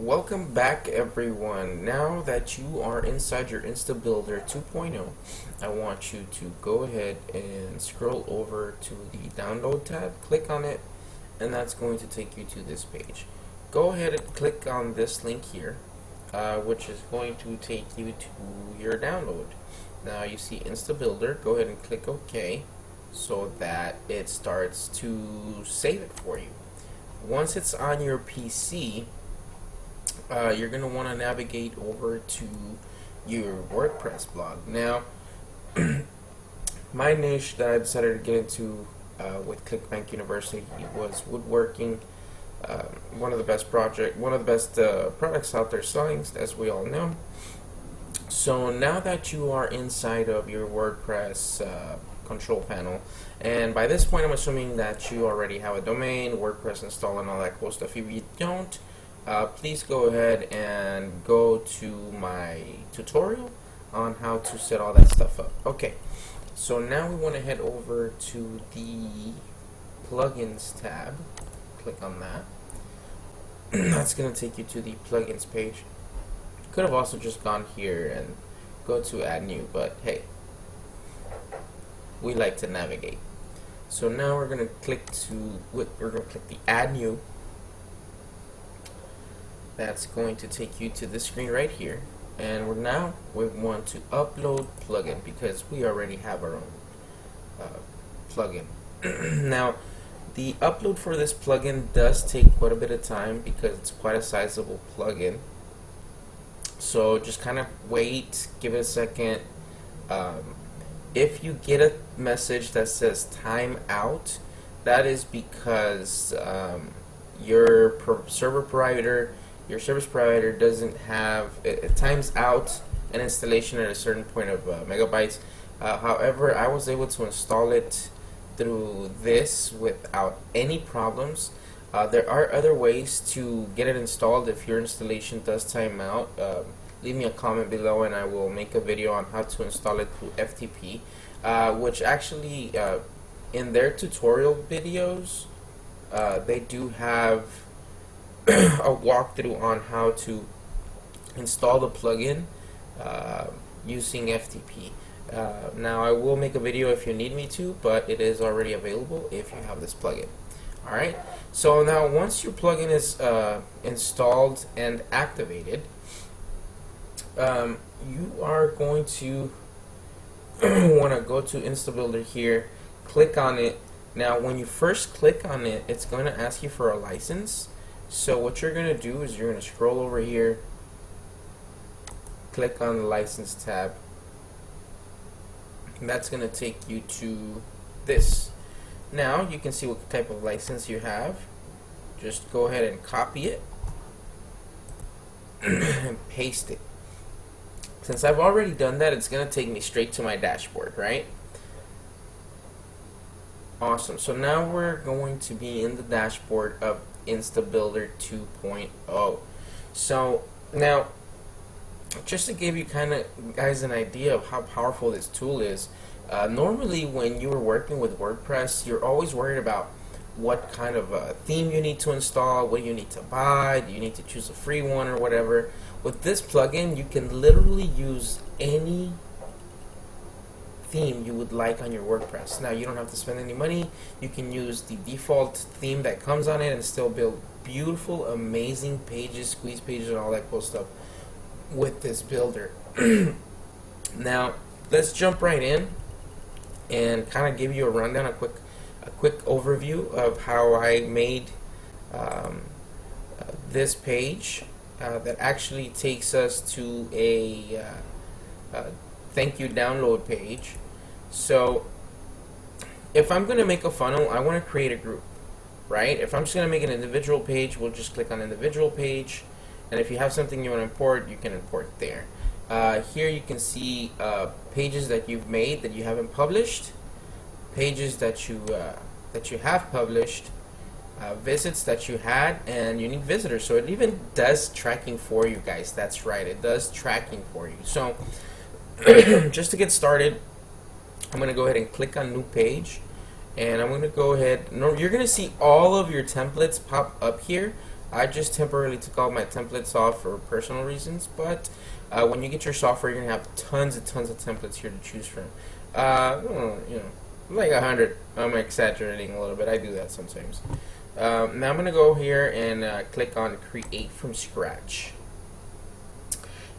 Welcome back, everyone. Now that you are inside your Instabuilder 2.0, I want you to go ahead and scroll over to the download tab, click on it, and that's going to take you to this page. Go ahead and click on this link here, which is going to take you to your download. Now you see Instabuilder, go ahead and click OK so that it starts to save it for you. Once it's on your PC, you're going to want to navigate over to your WordPress blog. Now, my niche that I decided to get into with ClickBank University was woodworking. One of the best products out there selling, as we all know. So now that you are inside of your WordPress control panel, and by this point I'm assuming that you already have a domain, WordPress installed, and all that cool stuff. If you don't, please go ahead and go to my tutorial on how to set all that stuff up. Okay, so now we want to head over to the plugins tab. Click on that. That's going to take you to the plugins page. Could have also just gone here and go to add new, but hey, we like to navigate. So now we're going to click the add new. That's going to take you to this screen right here, and we want to upload plugin because we already have our own plugin. Now, the upload for this plugin does take quite a bit of time because it's quite a sizable plugin. So just kind of wait, give it a second. If you get a message that says time out, that is because your service provider doesn't have it times out an installation at a certain point of megabytes. However, I was able to install it through this without any problems. There are other ways to get it installed if your installation does time out. Leave me a comment below and I will make a video on how to install it through FTP, which actually in their tutorial videos they do have a walkthrough on how to install the plugin using FTP. Now I will make a video if you need me to, but it is already available if you have this plugin. Alright, so now once your plugin is installed and activated, you are going to want to go to Instabuilder here, click on it. Now when you first click on it, it's going to ask you for a license. So what you're going to do is you're going to scroll over here, click on the license tab, and that's going to take you to this. Now you can see what type of license you have. Just go ahead and copy it and paste it. Since I've already done that, it's going to take me straight to my dashboard, right? Awesome. So now we're going to be in the dashboard of Instabuilder 2.0. So now, just to give you guys an idea of how powerful this tool is, normally when you are working with WordPress, you're always worried about what kind of theme you need to install, what you need to buy, do you need to choose a free one or whatever. With this plugin, you can literally use any theme you would like on your WordPress. Now you don't have to spend any money. You can use the default theme that comes on it and still build beautiful, amazing pages, squeeze pages, and all that cool stuff with this builder. Now let's jump right in and kind of give you a rundown, a quick overview of how I made this page that actually takes us to a thank you download page. So if I'm going to make a funnel, I want to create a group, right? If I'm just going to make an individual page, we'll just click on individual page, and if you have something you want to import, you can import there. Here you can see pages that you've made that you haven't published, pages that you have published, visits that you had, and unique visitors. So it even does tracking for you guys. That's right, it does tracking for you. So just to get started, I'm going to go ahead and click on new page, and I'm going to go ahead. You're going to see all of your templates pop up here, I just temporarily took all my templates off for personal reasons, but when you get your software, you're gonna have tons of templates here to choose from. Like 100. I'm exaggerating a little bit. I do that sometimes. Now I'm gonna go here and click on Create from Scratch.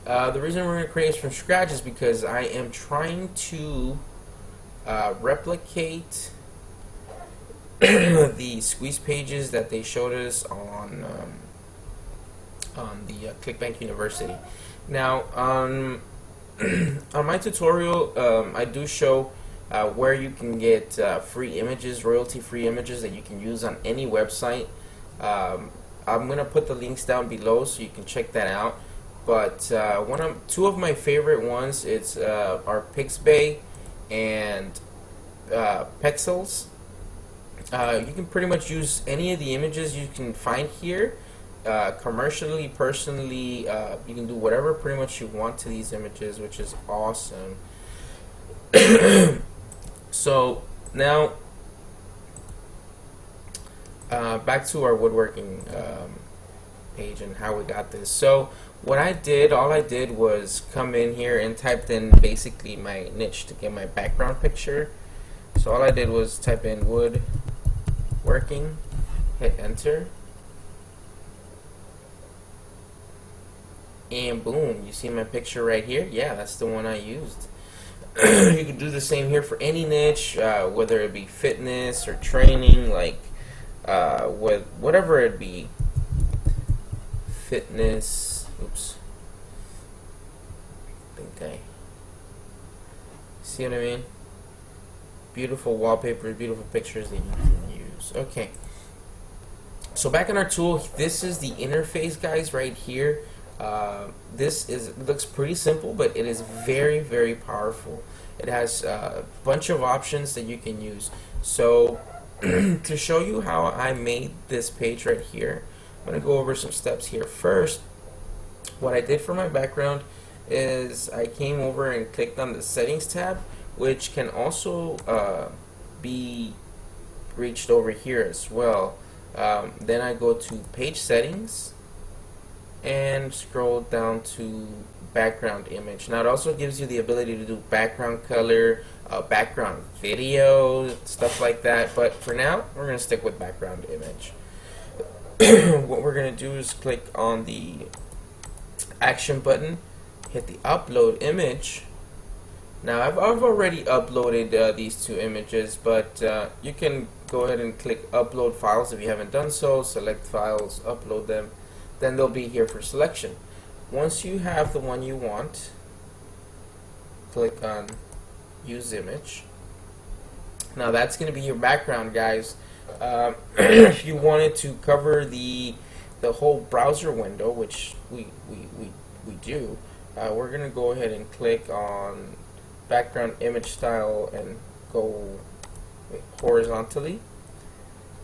The reason we're gonna create from scratch is because I am trying to replicate the squeeze pages that they showed us on the ClickBank University. Now, on my tutorial, I do show where you can get free images, royalty-free images that you can use on any website. I'm gonna put the links down below so you can check that out. But two of my favorite ones are Pixabay and Pexels. You can pretty much use any of the images you can find here, commercially, personally. You can do whatever pretty much you want to these images, which is awesome. So now back to our woodworking page and how we got this. So what all I did was come in here and typed in basically my niche to get my background picture. So all I did was type in woodworking, hit enter, and boom, you see my picture right here. Yeah, that's the one I used. You can do the same here for any niche, whether it be fitness or training, like with whatever it be. Fitness. Oops. See what I mean? Beautiful wallpapers, beautiful pictures that you can use. Okay. So back in our tool, this is the interface, guys, right here. It looks pretty simple, but it is very, very powerful. It has a bunch of options that you can use. So to show you how I made this page right here, I'm going to go over some steps here. First, what I did for my background is I came over and clicked on the settings tab, which can also be reached over here as well. Then I go to page settings and scroll down to background image. Now it also gives you the ability to do background color, background video, stuff like that, but for now we're going to stick with background image. What we're going to do is click on the action button, hit the upload image. Now I've already uploaded these two images, but you can go ahead and click upload files if you haven't done so. Select files, upload them, then they'll be here for selection. Once you have the one you want, click on use image. Now that's going to be your background, guys. If you wanted to cover the whole browser window, which we do, we're going to go ahead and click on background image style and go horizontally,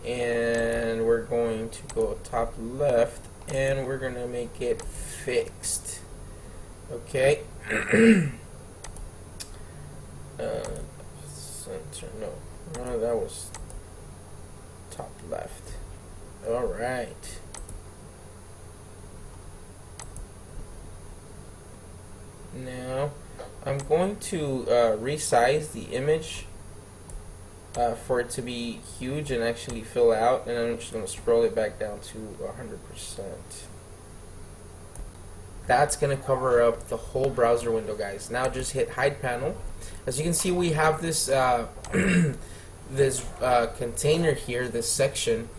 and we're going to go top left and we're going to make it fixed. Okay. Center, no, that was top left. Alright. Now I'm going to resize the image for it to be huge and actually fill out, and I'm just going to scroll it back down to 100%. That's going to cover up the whole browser window, guys. Now just hit hide panel. As you can see, we have this this container here, this section.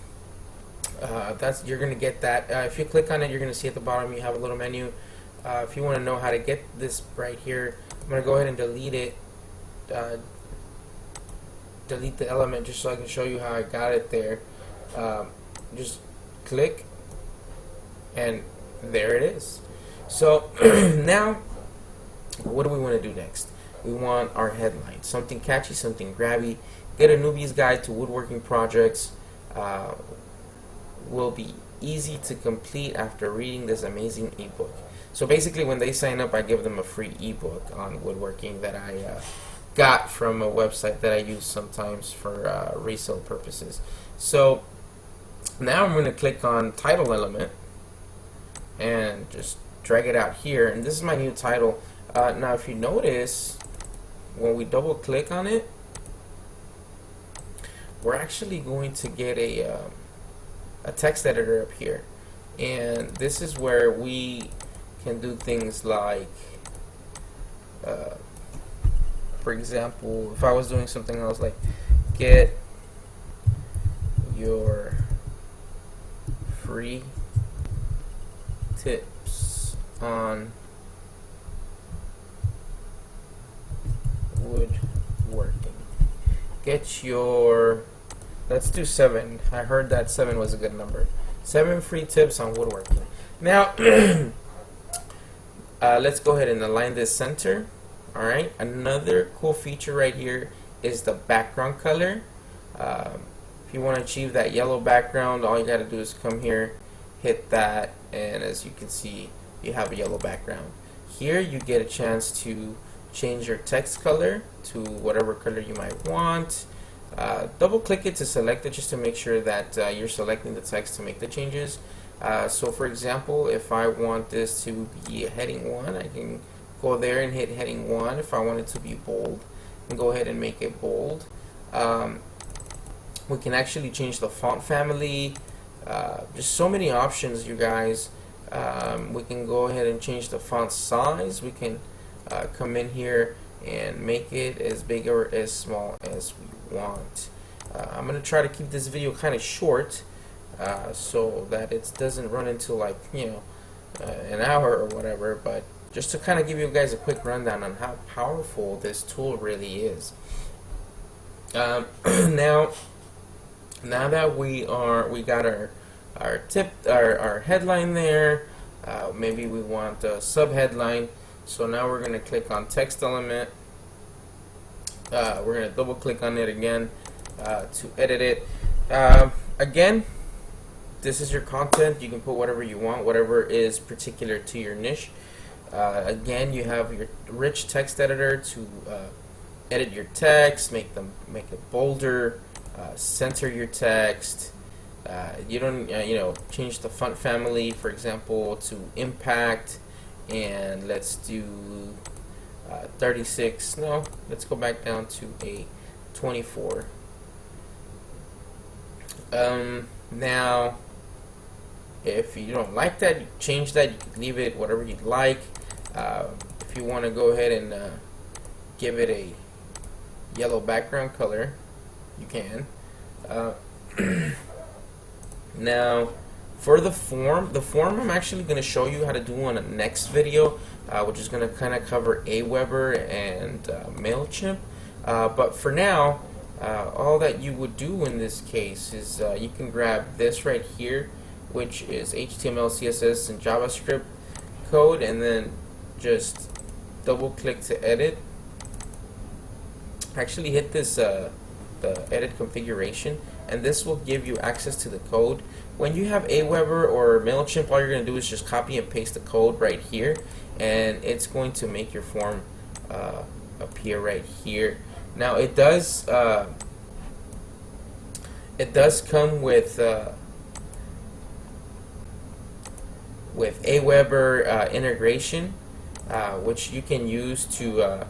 You're going to get that. If you click on it, you're going to see at the bottom you have a little menu. If you want to know how to get this right here, I'm going to go ahead and delete it. Delete the element just so I can show you how I got it there. Just click, and there it is. So now, what do we want to do next? We want our headline, something catchy, something grabby. Get a newbie's guide to woodworking projects. Will be easy to complete after reading this amazing ebook. So basically, when they sign up, I give them a free ebook on woodworking that I got from a website that I use sometimes for resale purposes. So Now I'm going to click on title element and just drag it out here, and this is my new title. Now if you notice, when we double click on it, we're actually going to get a text editor up here, and this is where we can do things like for example, if I was doing something else like get your free tips on woodworking. Get your, let's do 7. I heard that 7 was a good number. 7 free tips on woodworking. Now, let's go ahead and align this center. Alright, another cool feature right here is the background color. If you want to achieve that yellow background, all you got to do is come here, hit that, and as you can see, you have a yellow background. Here you get a chance to change your text color to whatever color you might want. Double click it to select it just to make sure that you're selecting the text to make the changes. So for example, if I want this to be a heading 1, I can go there and hit heading 1. If I want it to be bold, and go ahead and make it bold. We can actually change the font family. Just so many options, you guys. We can go ahead and change the font size. We can come in here and make it as big or as small as we want. I'm going to try to keep this video kind of short so that it doesn't run into like, an hour or whatever, but just to kind of give you guys a quick rundown on how powerful this tool really is. Now that we got our headline there, maybe we want a sub headline. So now we're going to click on text element. We're going to double click on it again to edit it. Again, this is your content. You can put whatever you want, whatever is particular to your niche. Again, you have your rich text editor to edit your text, make it bolder, center your text. You don't change the font family, for example, to impact, and let's do 36. No, let's go back down to a 24. Now, if you don't like that, you change that. You can leave it whatever you'd like. If you want to go ahead and give it a yellow background color, you can. Now, for the form I'm actually going to show you how to do on a next video, which is going to kind of cover Aweber and MailChimp. But for now, all that you would do in this case is you can grab this right here, which is HTML, CSS, and JavaScript code, and then just double click to edit. Actually hit this the edit configuration, and this will give you access to the code. When you have Aweber or MailChimp, all you're going to do is just copy and paste the code right here, and it's going to make your form appear right here. Now it does come with Aweber integration, which you can use to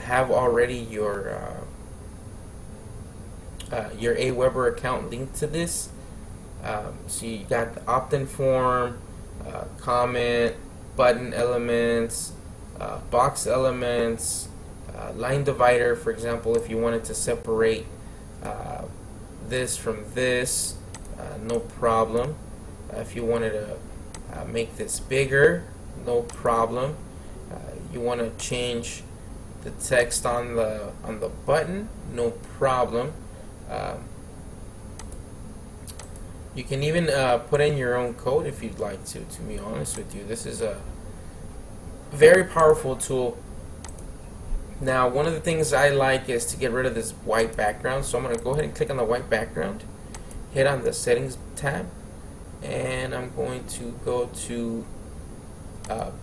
have already your Aweber account linked to this. So you got the opt-in form, comment, button elements, box elements, line divider, for example, if you wanted to separate this from this, no problem. If you wanted to make this bigger, no problem. You want to change the text on the button, no problem. You can even put in your own code if you'd like to be honest with you. This is a very powerful tool. Now, one of the things I like is to get rid of this white background, so I'm going to go ahead and click on the white background, hit on the settings tab, and I'm going to go to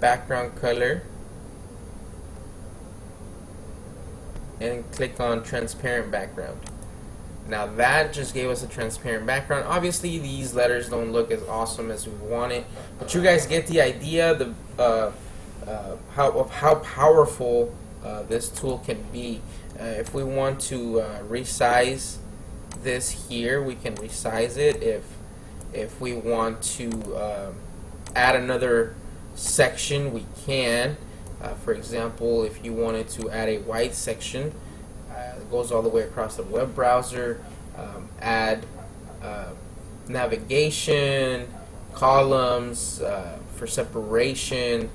background color and click on transparent background. Now that just gave us a transparent background. Obviously these letters don't look as awesome as we want it, but you guys get the idea how powerful this tool can be. If we want to resize this here, we can resize it. If we want to add another section, we can. For example, if you wanted to add a white section, it goes all the way across the web browser. Add navigation, columns for separation,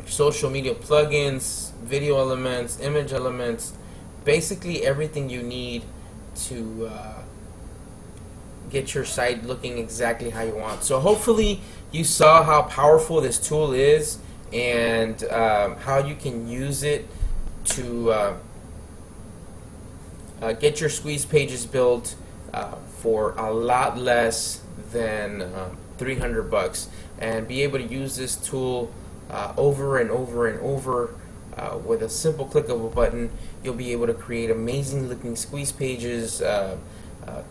social media plugins, video elements, image elements, basically everything you need to get your site looking exactly how you want. So hopefully you saw how powerful this tool is and how you can use it to get your squeeze pages built for a lot less than $300 and be able to use this tool over and over and over. With a simple click of a button, you'll be able to create amazing looking squeeze pages,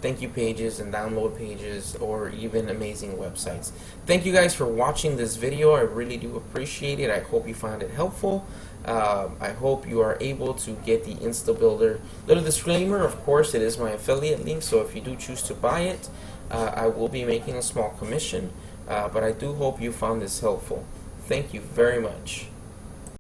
thank you pages and download pages, or even amazing websites. Thank you guys for watching this video. I really do appreciate it. I hope you found it helpful. I hope you are able to get the Instabuilder. Little disclaimer, of course, it is my affiliate link, so if you do choose to buy it, I will be making a small commission, but I do hope you found this helpful. Thank you very much.